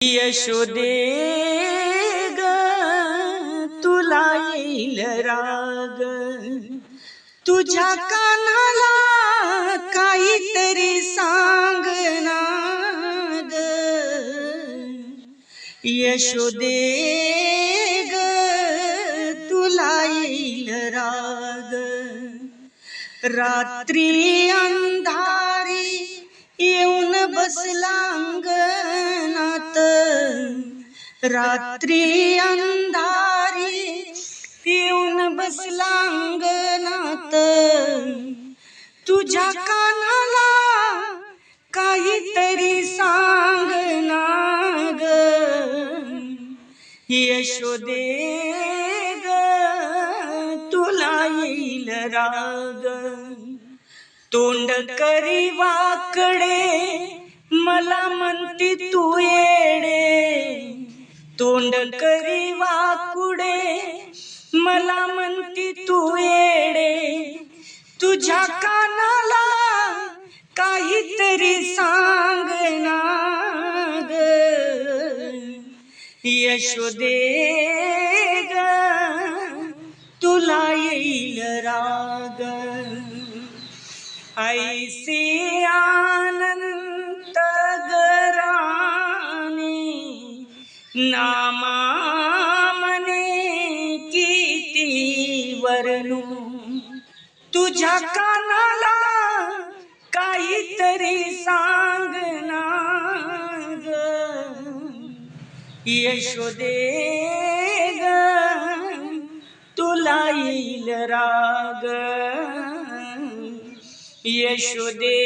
यशोदे ग तुला येईल राग, तुझ्या कानाला काहीतरी सांगना ग. यशोदे ग तुला येईल राग, रात्री अंधारी येऊन बसला अंगणात, रात्री अंधारी येऊन बसला अंगणात. तुझ्या कानाला काहीतरी सांगना ग. यशोदे ग तुला येईल राग, तोंड करी वाकडे मला म्हणती तू येडे, तोंड करी वाकुडे मला म्हणती तू येडे. तुझ्या कानाला काहीतरी सांगना ग. यशोदे ग तुला येईल राग. ऐसी अनंत गराने नामा मने किती वर्णू, तुझ्या कानाला काहीतरी सांगना ग. यशोदे ग तुला येईल राग. यशोदे